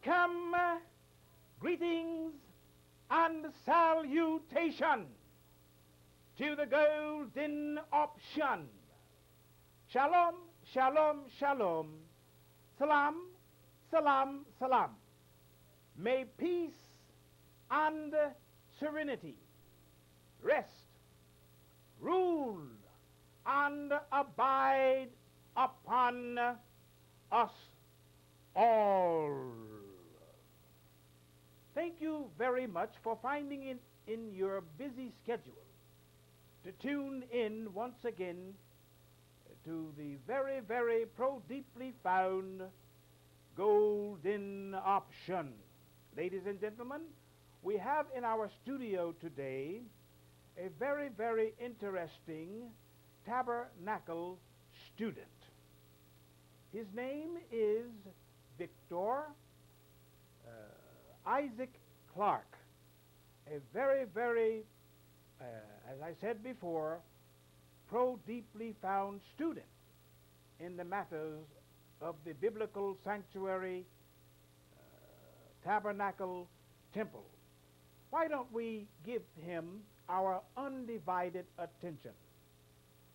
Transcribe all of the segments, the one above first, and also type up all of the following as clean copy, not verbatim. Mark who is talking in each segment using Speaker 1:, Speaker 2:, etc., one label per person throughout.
Speaker 1: Welcome, greetings, and salutation to the golden option. Shalom, shalom, shalom. Salam, salam, salam. May peace and serenity rest, rule, and abide upon us all. Thank you very much for finding it in your busy schedule to tune in once again to the very, very deeply found golden option. Ladies and gentlemen, we have in our studio today a very, very interesting tabernacle student. His name is Victor Isaac Clark, a very, very, as I said before, deeply found student in the matters of the biblical sanctuary, tabernacle, temple. Why don't we give him our undivided attention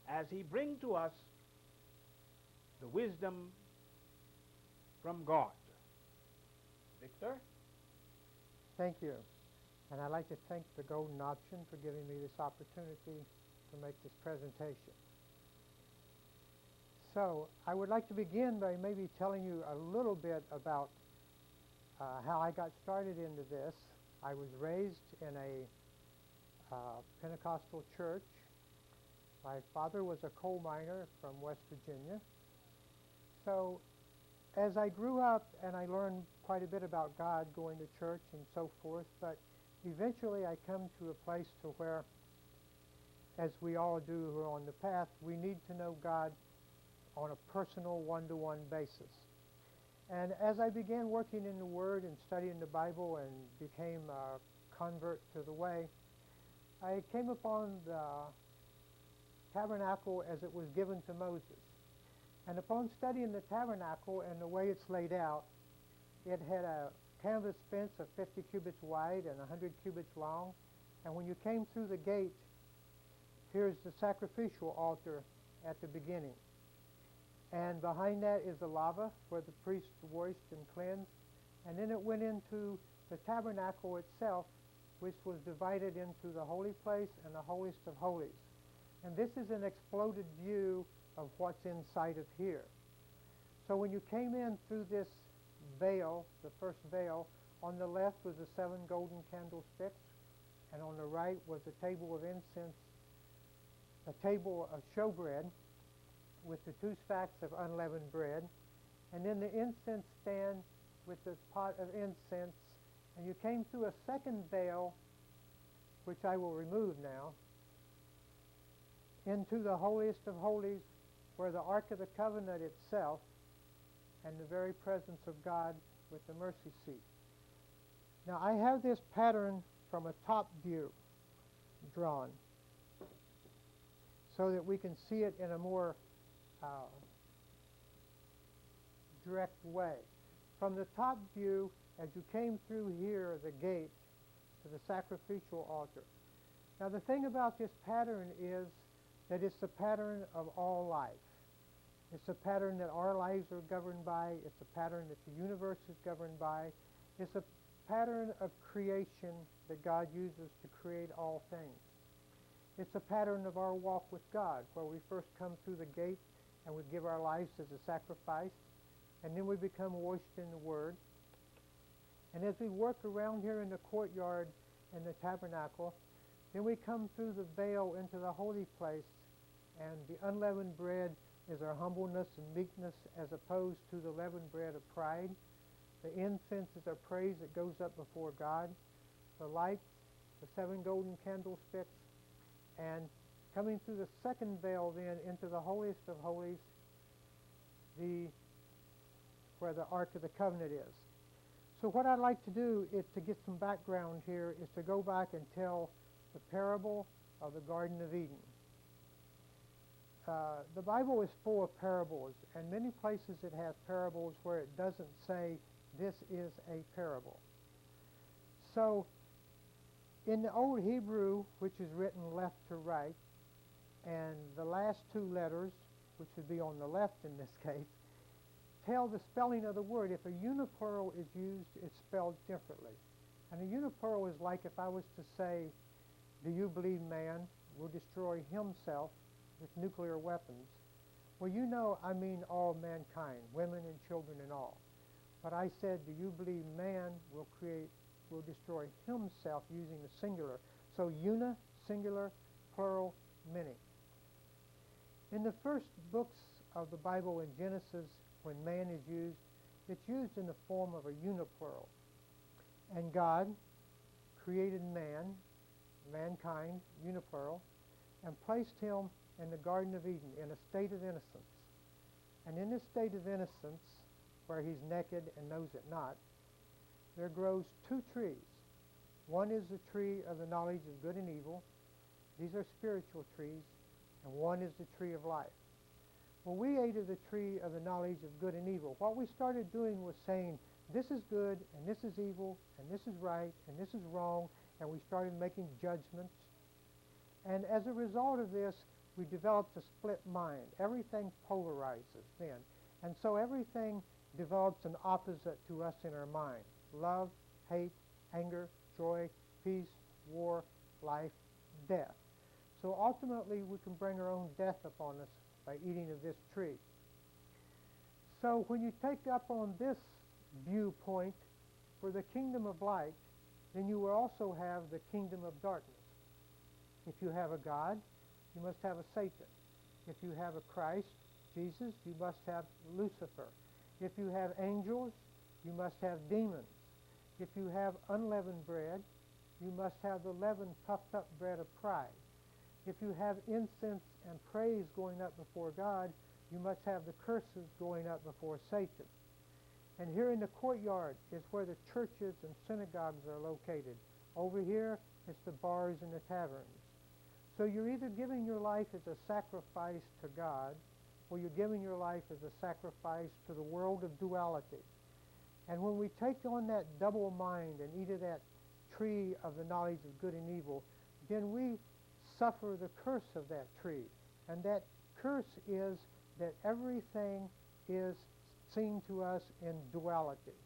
Speaker 1: as he brings to us the wisdom from God. Victor?
Speaker 2: Thank you. And I'd like to thank the Golden Option for giving me this opportunity to make this presentation. So I would like to begin by maybe telling you a little bit about how I got started into this. I was raised in a Pentecostal church. My father was a coal miner from West Virginia. So as I grew up and I learned quite a bit about God, going to church and so forth, but eventually I come to a place to where, as we all do who are on the path, we need to know God on a personal one-to-one basis. And as I began working in the Word and studying the Bible and became a convert to the way, I came upon the tabernacle as it was given to Moses. And upon studying the tabernacle and the way it's laid out, it had a canvas fence of 50 cubits wide and 100 cubits long. And when you came through the gate, here's the sacrificial altar at the beginning. And behind that is the lava where the priest washed and cleansed. And then it went into the tabernacle itself, which was divided into the holy place and the holiest of holies. And this is an exploded view of what's inside of here. So when you came in through this veil, the first veil, on the left was the 7 golden candlesticks, and on the right was a table of incense, a table of showbread with the 2 stacks of unleavened bread, and then the incense stand with the pot of incense. And you came through a second veil, which I will remove now, into the holiest of holies, where the Ark of the Covenant itself and the very presence of God with the mercy seat. Now I have this pattern from a top view drawn so that we can see it in a more direct way. From the top view, as you came through here, the gate to the sacrificial altar. Now the thing about this pattern is that it's the pattern of all life. It's a pattern that our lives are governed by. It's a pattern that the universe is governed by. It's a pattern of creation that God uses to create all things. It's a pattern of our walk with God, where we first come through the gate and we give our lives as a sacrifice, and then we become washed in the Word. And as we work around here in the courtyard in the tabernacle, then we come through the veil into the holy place, and the unleavened bread is our humbleness and meekness as opposed to the leavened bread of pride. The incense is our praise that goes up before God. The lights, the 7 golden candlesticks, and coming through the second veil then into the holiest of holies, where the Ark of the Covenant is. So what I'd like to do is to get some background here is to go back and tell the parable of the Garden of Eden. The Bible is full of parables, and many places it has parables where it doesn't say this is a parable. So, in the Old Hebrew, which is written left to right, and the last two letters, which would be on the left in this case, tell the spelling of the word. If a uniplural is used, it's spelled differently. And a uniplural is like if I was to say, do you believe man will destroy himself with nuclear weapons? Well, you know I mean all mankind, women and children and all. But I said, do you believe man will destroy himself using the singular? So uni, singular, plural, many. In the first books of the Bible in Genesis, when man is used, it's used in the form of a uniplural. And God created mankind, uniplural, and placed him in the Garden of Eden in a state of innocence. And in this state of innocence, where he's naked and knows it not, there grows two trees. One is the tree of the knowledge of good and evil. These are spiritual trees. And one is the tree of life. Well, we ate of the tree of the knowledge of good and evil. What we started doing was saying, this is good, and this is evil, and this is right, and this is wrong, and we started making judgments. And as a result of this, we developed a split mind. Everything polarizes then. And so everything develops an opposite to us in our mind. Love, hate, anger, joy, peace, war, life, death. So ultimately, we can bring our own death upon us by eating of this tree. So when you take up on this viewpoint for the kingdom of light, then you will also have the kingdom of darkness. If you have a God, you must have a Satan. If you have a Christ, Jesus, you must have Lucifer. If you have angels, you must have demons. If you have unleavened bread, you must have the leavened, puffed up bread of pride. If you have incense and praise going up before God, you must have the curses going up before Satan. And here in the courtyard is where the churches and synagogues are located. Over here, it's the bars and the taverns. So you're either giving your life as a sacrifice to God, or you're giving your life as a sacrifice to the world of duality. And when we take on that double mind and eat of that tree of the knowledge of good and evil, then we suffer the curse of that tree. And that curse is that everything is seen to us in duality,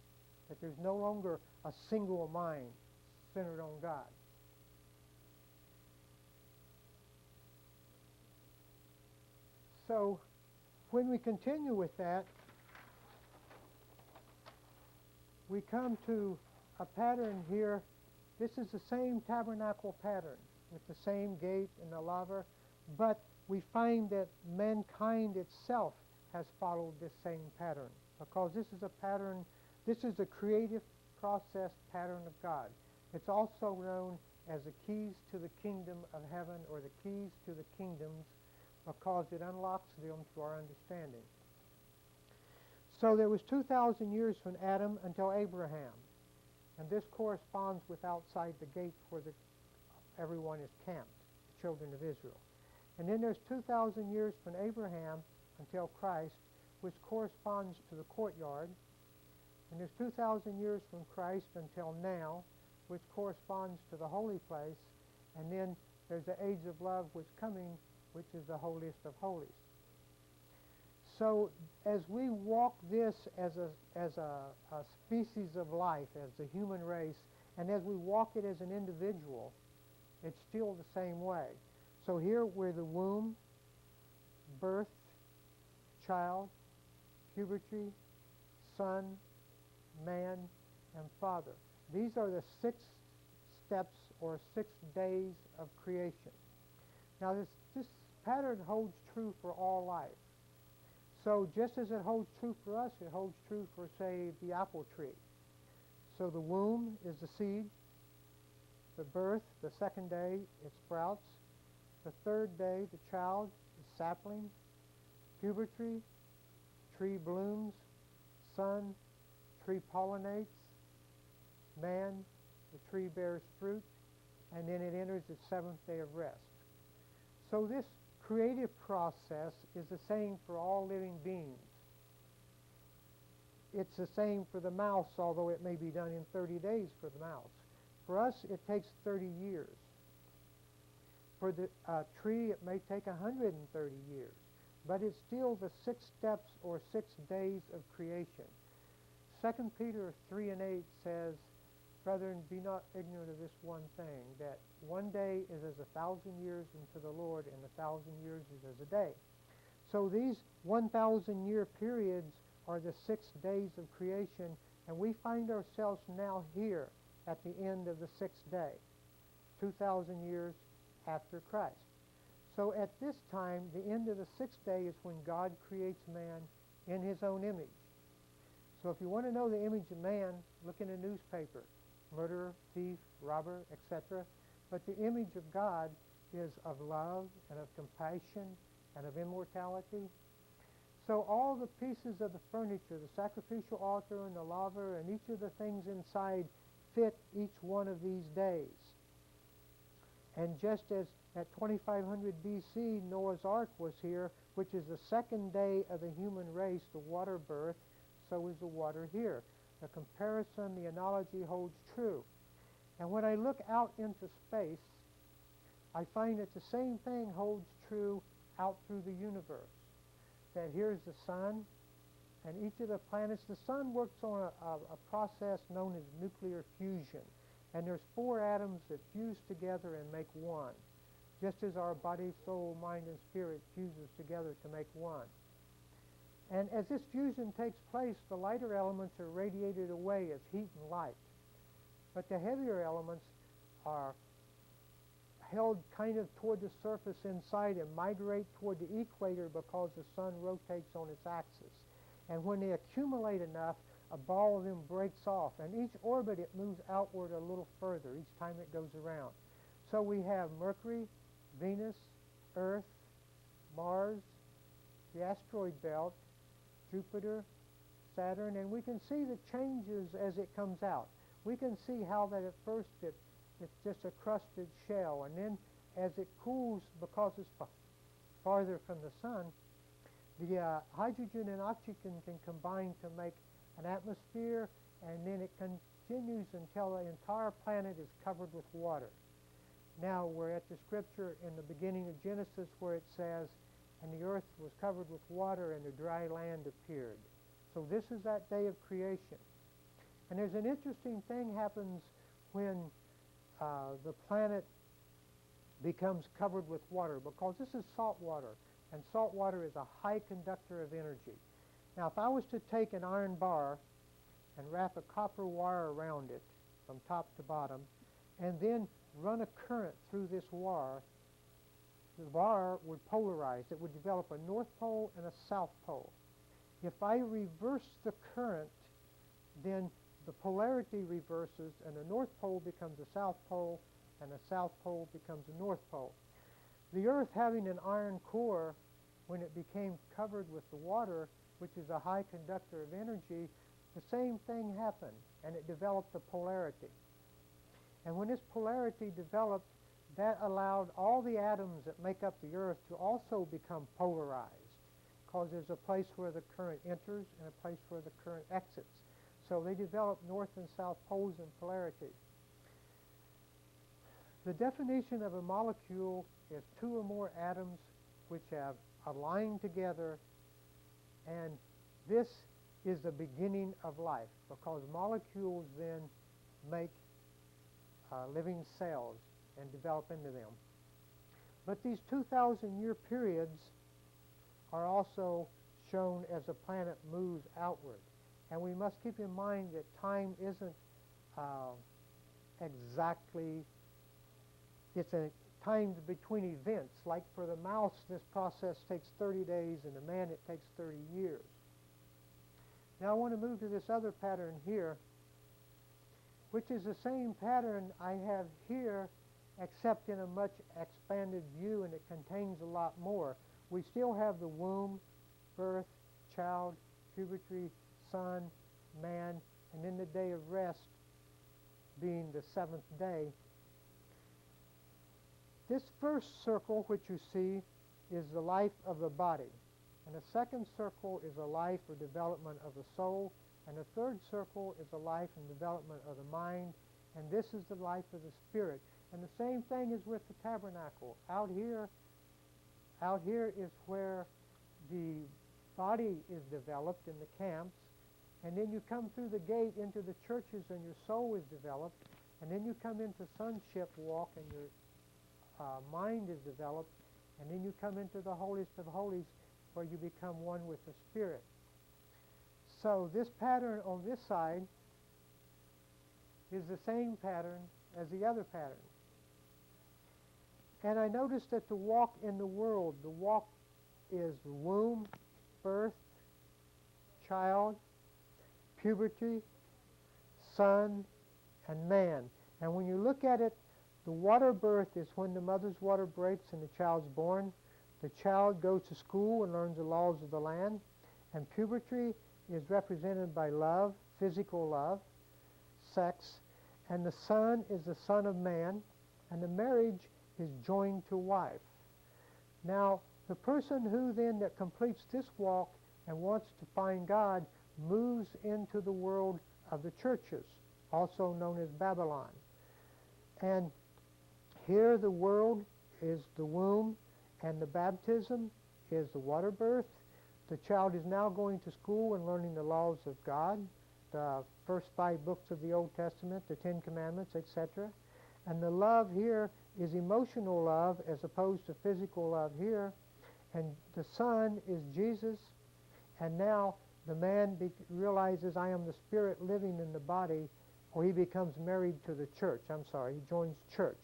Speaker 2: that there's no longer a single mind centered on God. So when we continue with that, we come to a pattern here. This is the same tabernacle pattern with the same gate and the laver, but we find that mankind itself has followed this same pattern, because this is a pattern, this is a creative process pattern of God. It's also known as the keys to the kingdom of heaven, or the keys to the kingdoms, because it unlocks them to our understanding. So there was 2,000 years from Adam until Abraham, and this corresponds with outside the gate where everyone is camped, the children of Israel. And then there's 2,000 years from Abraham until Christ, which corresponds to the courtyard. And there's 2,000 years from Christ until now, which corresponds to the holy place. And then there's the age of love which coming, which is the holiest of holies. So as we walk this as a species of life, as the human race, and as we walk it as an individual, it's still the same way. So here we're the womb, birth, child, puberty, son, man, and father. These are the 6 steps or 6 days of creation. Now this pattern holds true for all life. So just as it holds true for us, it holds true for, say, the apple tree. So the womb is the seed. The birth, the second day, it sprouts. The third day, the child is sapling. Puberty, tree blooms. Son, tree pollinates. Man, the tree bears fruit. And then it enters its 7th day of rest. So this creative process is the same for all living beings. it's the same for the mouse, although it may be done in 30 days for the mouse. For us, it takes 30 years. For the tree, it may take 130 years. But it's still the 6 steps or 6 days of creation. 2 Peter 3 and 8 says, "Brethren, be not ignorant of this one thing, that one day is as 1,000 years unto the Lord, and 1,000 years is as a day." So these 1,000-year periods are the 6 days of creation, and we find ourselves now here at the end of the 6th day, 2,000 years after Christ. So at this time, the end of the 6th day is when God creates man in his own image. So if you want to know the image of man, look in a newspaper. Murderer, thief, robber, etc. But the image of God is of love and of compassion and of immortality. So all the pieces of the furniture, the sacrificial altar and the laver and each of the things inside fit each one of these days. And just as at 2500 BC, Noah's Ark was here, which is the 2nd day of the human race, the water birth, so is the water here. The comparison, the analogy holds true. And when I look out into space, I find that the same thing holds true out through the universe. That here's the sun, and each of the planets, the sun works on a process known as nuclear fusion. And there's 4 atoms that fuse together and make one, just as our body, soul, mind, and spirit fuses together to make one. And as this fusion takes place, the lighter elements are radiated away as heat and light. But the heavier elements are held kind of toward the surface inside and migrate toward the equator because the sun rotates on its axis. And when they accumulate enough, a ball of them breaks off. And each orbit, it moves outward a little further each time it goes around. So we have Mercury, Venus, Earth, Mars, the asteroid belt, Jupiter, Saturn, and we can see the changes as it comes out. We can see how that at first it's just a crusted shell, and then as it cools because it's farther from the sun, the hydrogen and oxygen can combine to make an atmosphere, and then it continues until the entire planet is covered with water. Now we're at the scripture in the beginning of Genesis where it says, "And the earth was covered with water, and the dry land appeared." So this is that day of creation. And there's an interesting thing happens when the planet becomes covered with water, because this is salt water, and salt water is a high conductor of energy. Now, if I was to take an iron bar and wrap a copper wire around it from top to bottom, and then run a current through this wire, the wire would polarize. It would develop a north pole and a south pole. If I reverse the current, then the polarity reverses, and the north pole becomes a south pole, and the south pole becomes a north pole. The earth, having an iron core, when it became covered with the water, which is a high conductor of energy, the same thing happened, and it developed a polarity. And when this polarity developed, that allowed all the atoms that make up the earth to also become polarized, because there's a place where the current enters and a place where the current exits. So they developed north and south poles in polarity. The definition of a molecule is 2 or more atoms which have aligned together, and this is the beginning of life, because molecules then make living cells and develop into them. But these 2,000-year periods are also shown as the planet moves outward. And we must keep in mind that time isn't exactly, it's a time between events. Like for the mouse, this process takes 30 days, and the man, it takes 30 years. Now I want to move to this other pattern here, which is the same pattern I have here, except in a much expanded view, and it contains a lot more. We still have the womb, birth, child, puberty, son, man, and then the day of rest being the 7th day. This first circle, which you see, is the life of the body. And the second circle is the life or development of the soul. And the third circle is the life and development of the mind, and this is the life of the spirit. And the same thing is with the tabernacle. Out here is where the body is developed in the camps, and then you come through the gate into the churches and your soul is developed, and then you come into sonship walk and your mind is developed, and then you come into the holiest of holies where you become one with the Spirit. So this pattern on this side is the same pattern as the other pattern. And I noticed that the walk in the world, the walk is womb, birth, child, puberty, son, and man. And when you look at it, the water birth is when the mother's water breaks and the child's born. The child goes to school and learns the laws of the land. And puberty is represented by love, physical love, sex. And the son is the son of man. And the marriage is joined to wife. Now, the person who then that completes this walk and wants to find God moves into the world of the churches, also known as Babylon. And here the world is the womb, and the baptism is the water birth. The child is now going to school and learning the laws of God, the first 5 books of the Old Testament, the 10 Commandments, etc. And the love here is emotional love as opposed to physical love here. And the Son is Jesus, and now the man realizes, I am the Spirit living in the body, or he becomes married to the church. He joins church.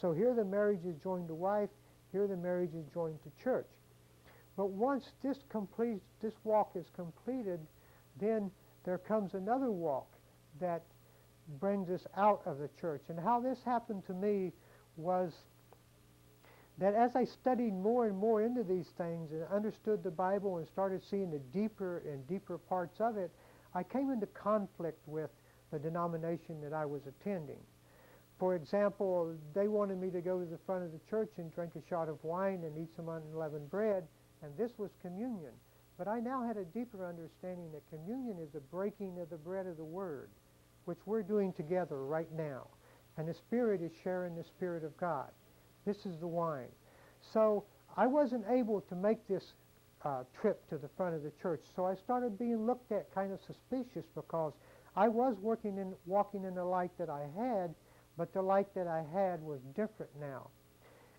Speaker 2: So here the marriage is joined to wife, here the marriage is joined to church. But once this walk is completed, then there comes another walk that brings us out of the church. And how this happened to me was that as I studied more and more into these things and understood the Bible and started seeing the deeper and deeper parts of it, I came into conflict with the denomination that I was attending. For example, they wanted me to go to the front of the church and drink a shot of wine and eat some unleavened bread, and this was communion. But I now had a deeper understanding that communion is a breaking of the bread of the Word, which we're doing together right now. And the Spirit is sharing the Spirit of God. This is the wine. So I wasn't able to make this trip to the front of the church, so I started being looked at kind of suspicious because I was walking in the light that I had, but the light that I had was different now.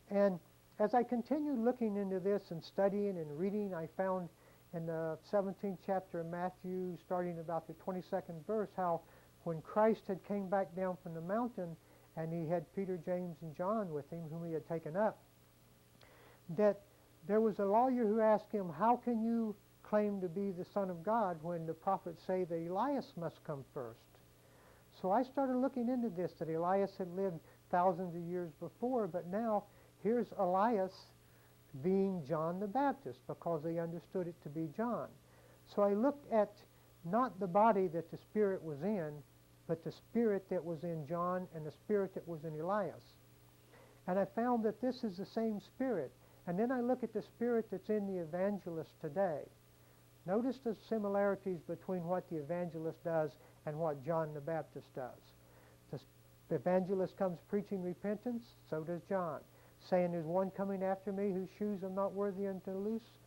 Speaker 2: And as I continued looking into this and studying and reading, I found in the 17th chapter of Matthew, starting about the 22nd verse, how when Christ had came back down from the mountain and he had Peter, James, and John with him, whom he had taken up, that there was a lawyer who asked him, how can you claim to be the Son of God when the prophets say that Elias must come first? So I started looking into this, that Elias had lived thousands of years before, but now here's Elias being John the Baptist because they understood it to be John. So I looked at not the body that the Spirit was in, but the Spirit that was in John and the Spirit that was in Elias. And I found that this is the same Spirit. And then I look at the Spirit that's in the evangelist today. Notice the similarities between what the evangelist does and what John the Baptist does. The evangelist comes preaching repentance, so does John. Saying there's one coming after me whose shoes I'm not worthy unto loose,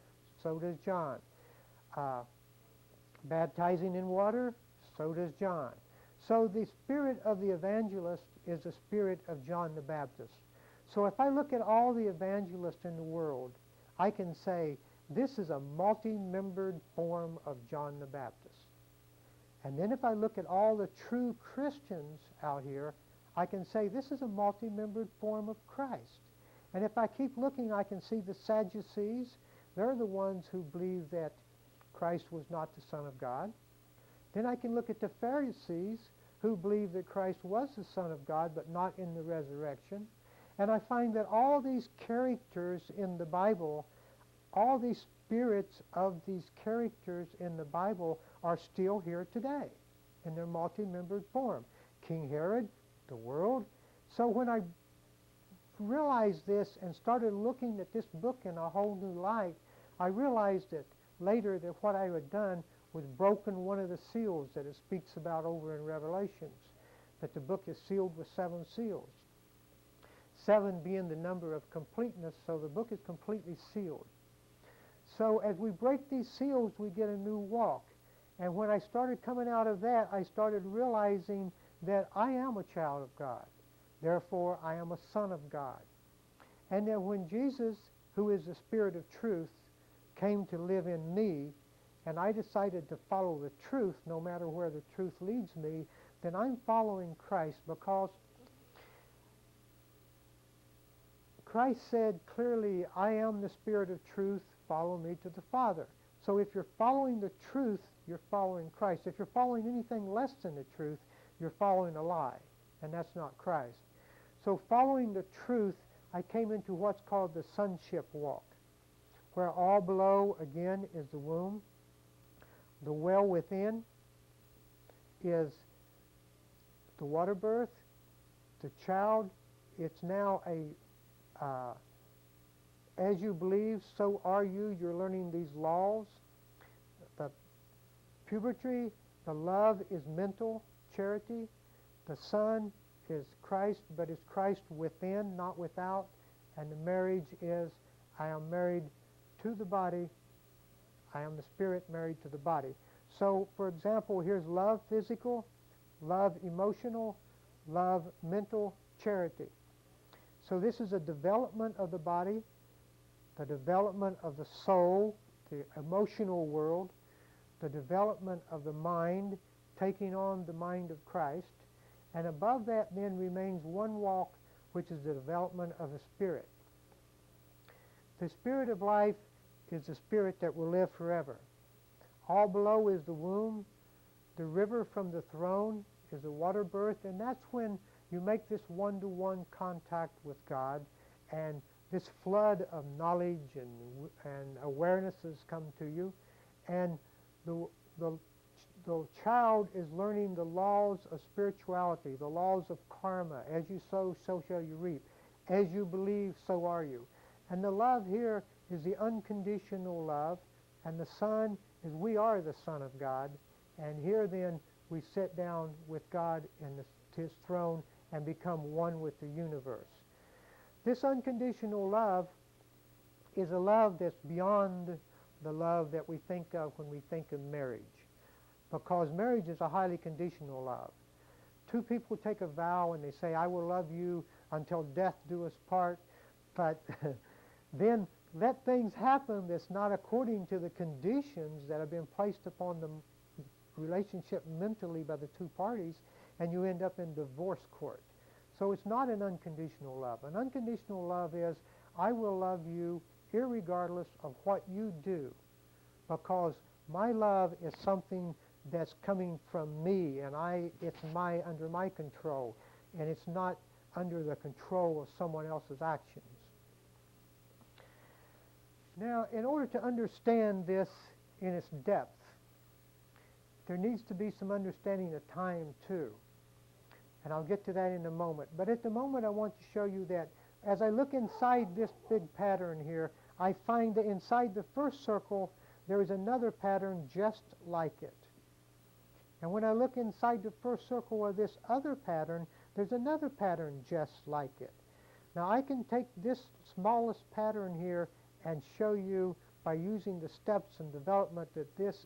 Speaker 2: so does John. Baptizing in water, so does John. So the spirit of the evangelist is the spirit of John the Baptist. So if I look at all the evangelists in the world, I can say this is a multi-membered form of John the Baptist. And then if I look at all the true Christians out here, I can say this is a multi-membered form of Christ. And if I keep looking, I can see the Sadducees. They're the ones who believe that Christ was not the Son of God. Then I can look at the Pharisees who believe that Christ was the Son of God, but not in the resurrection. And I find that all these characters in the Bible, all these spirits of these characters in the Bible are still here today in their multi-membered form. King Herod, the world. So when I realized this and started looking at this book in a whole new light, I realized that later that what I had done was broken one of the seals that it speaks about over in Revelations, that the book is sealed with 7 seals. 7 being the number of completeness, so the book is completely sealed. So as we break these seals, we get a new walk. And when I started coming out of that, I started realizing that I am a child of God. Therefore, I am a son of God. And that when Jesus, who is the Spirit of truth, came to live in me, and I decided to follow the truth no matter where the truth leads me, then I'm following Christ, because Christ said clearly, I am the Spirit of truth, follow me to the Father. So if you're following the truth, you're following Christ. If you're following anything less than the truth, you're following a lie, and that's not Christ. So following the truth, I came into what's called the sonship walk, where all below, again, is the womb. The well within is the water birth. The child, it's now as you believe, so are you. You're learning these laws. The puberty, the love is mental charity. The son is Christ, but is Christ within, not without. And the marriage is, I am married to the body. I am the spirit married to the body. So, for example, here's love physical, love emotional, love mental, charity. So this is a development of the body, the development of the soul, the emotional world, the development of the mind, taking on the mind of Christ. And above that then remains one walk, which is the development of the spirit. The spirit of life is the spirit that will live forever. All below is the womb. The river from the throne is the water birth, and that's when you make this one-to-one contact with God, and this flood of knowledge and awarenesses come to you, and the child is learning the laws of spirituality, the laws of karma. As you sow, so shall you reap. As you believe, so are you. And the love here is the unconditional love, and the Son is we are the Son of God. And here then we sit down with God in His throne and become one with the universe. This unconditional love is a love that's beyond the love that we think of when we think of marriage, because marriage is a highly conditional love. Two people take a vow and they say, I will love you until death do us part, but then let things happen that's not according to the conditions that have been placed upon the relationship mentally by the two parties, and you end up in divorce court. So it's not an unconditional love. An unconditional love is, I will love you irregardless of what you do, because my love is something that's coming from me, and it's under my control, and it's not under the control of someone else's actions. Now, in order to understand this in its depth, there needs to be some understanding of time too. And I'll get to that in a moment. But at the moment I want to show you that as I look inside this big pattern here, I find that inside the first circle there is another pattern just like it. And when I look inside the first circle of this other pattern, there's another pattern just like it. Now I can take this smallest pattern here and show you by using the steps and development that this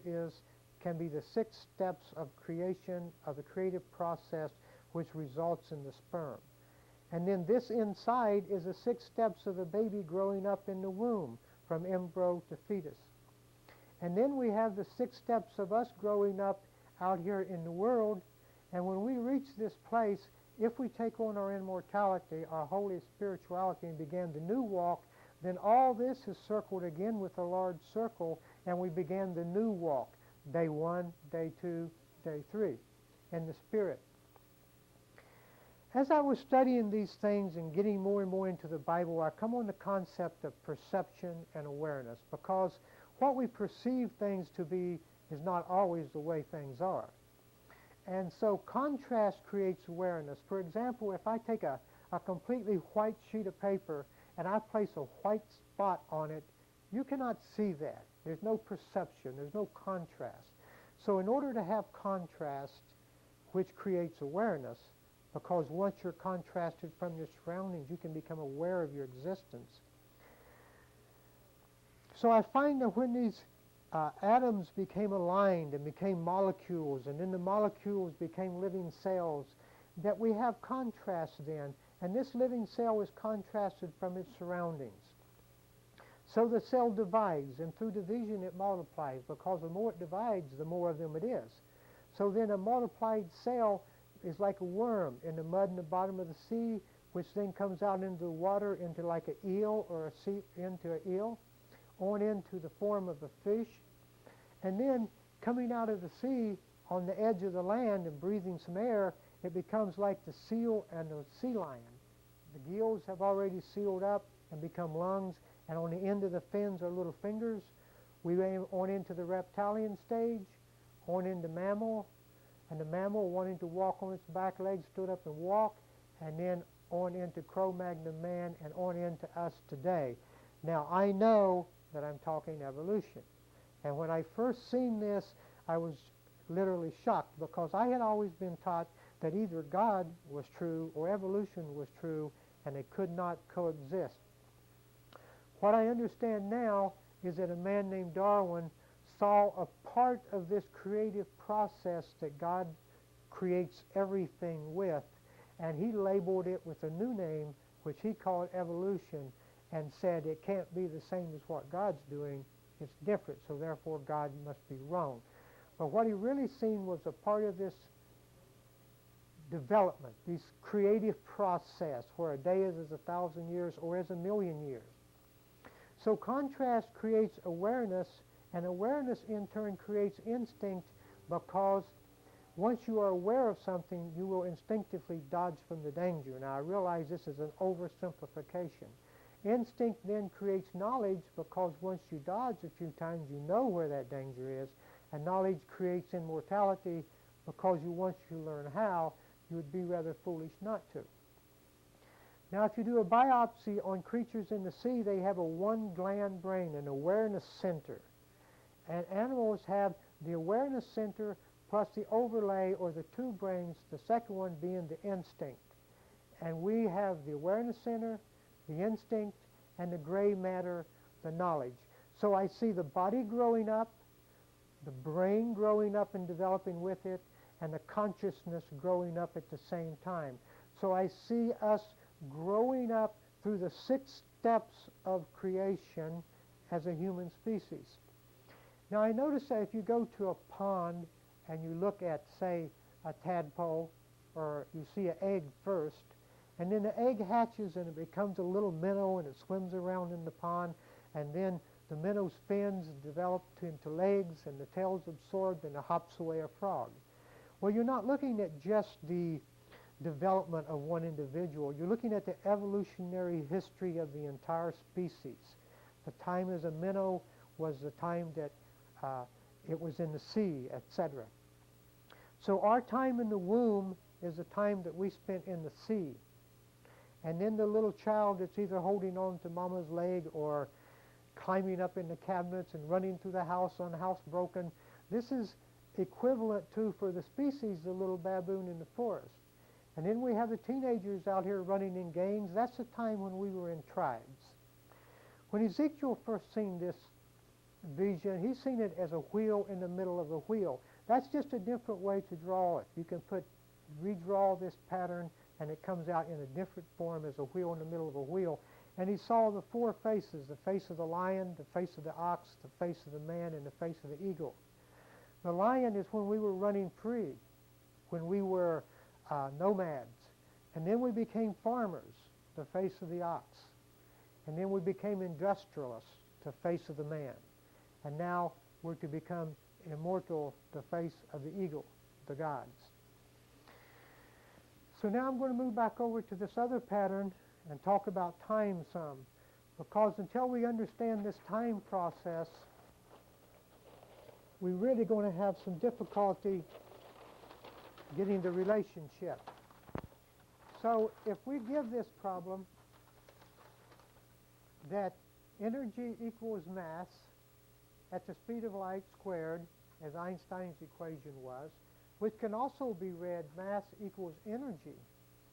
Speaker 2: can be the 6 steps of creation, of the creative process, which results in the sperm. And then this inside is the 6 steps of a baby growing up in the womb, from embryo to fetus. And then we have the 6 steps of us growing up out here in the world, and when we reach this place, if we take on our immortality, our holy spirituality, and begin the new walk, then all this is circled again with a large circle, and we began the new walk, day 1, day 2, day 3, in the Spirit. As I was studying these things and getting more and more into the Bible, I come on the concept of perception and awareness, because what we perceive things to be is not always the way things are. And so contrast creates awareness. For example, if I take a completely white sheet of paper and I place a white spot on it, you cannot see that. There's no perception. There's no contrast. So in order to have contrast, which creates awareness, because once you're contrasted from your surroundings, you can become aware of your existence. So I find that when these atoms became aligned and became molecules, and then the molecules became living cells, that we have contrast then, and this living cell is contrasted from its surroundings. So the cell divides, and through division it multiplies, because the more it divides, the more of them it is. So then a multiplied cell is like a worm in the mud in the bottom of the sea, which then comes out into the water into like an eel, or into an eel, on into the form of a fish, and then coming out of the sea on the edge of the land and breathing some air, it becomes like the seal and the sea lion. The gills have already sealed up and become lungs, and on the end of the fins are little fingers. We aim on into the reptilian stage, on into mammal, and the mammal wanting to walk on its back legs stood up and walked, and then on into Cro-Magnon man and on into us today. Now I know that I'm talking evolution, and when I first seen this, I was literally shocked, because I had always been taught that either God was true or evolution was true, and they could not coexist. What I understand now is that a man named Darwin saw a part of this creative process that God creates everything with, and he labeled it with a new name, which he called evolution, and said it can't be the same as what God's doing, it's different, so therefore God must be wrong. But what he really seen was a part of this development, this creative process, where a day is as 1,000 years or as 1,000,000 years. So contrast creates awareness, and awareness in turn creates instinct, because once you are aware of something, you will instinctively dodge from the danger. Now I realize this is an oversimplification. Instinct then creates knowledge, because once you dodge a few times, you know where that danger is, and knowledge creates immortality, because once you learn how, you would be rather foolish not to. Now, if you do a biopsy on creatures in the sea, they have a one-gland brain, an awareness center. And animals have the awareness center plus the overlay, or the two brains, the second one being the instinct. And we have the awareness center, the instinct, and the gray matter, the knowledge. So I see the body growing up, the brain growing up and developing with it, and the consciousness growing up at the same time. So I see us growing up through the 6 steps of creation as a human species. Now I notice that if you go to a pond and you look at, say, a tadpole, or you see an egg first, and then the egg hatches and it becomes a little minnow and it swims around in the pond, and then the minnow's fins develop into legs and the tail's absorbed and it hops away a frog. Well, you're not looking at just the development of one individual. You're looking at the evolutionary history of the entire species. The time as a minnow was the time that it was in the sea, etc. So our time in the womb is the time that we spent in the sea. And then the little child that's either holding on to mama's leg or climbing up in the cabinets and running through the house on housebroken, this is equivalent to, for the species, the little baboon in the forest. And then we have the teenagers out here running in gangs. That's the time when we were in tribes. When Ezekiel first seen this vision, he's seen it as a wheel in the middle of a wheel. That's just a different way to draw it. You can redraw this pattern, and it comes out in a different form as a wheel in the middle of a wheel. And he saw the 4 faces, the face of the lion, the face of the ox, the face of the man, and the face of the eagle. The lion is when we were running free, when we were nomads. And then we became farmers, the face of the ox. And then we became industrialists, the face of the man. And now we're to become immortal, the face of the eagle, the gods. So now I'm going to move back over to this other pattern and talk about time some, because until we understand this time process, we're really going to have some difficulty getting the relationship. So if we give this problem that energy equals mass at the speed of light squared, as Einstein's equation was, which can also be read mass equals energy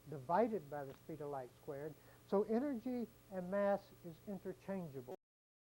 Speaker 2: divided by the speed of light squared. So energy and mass is interchangeable.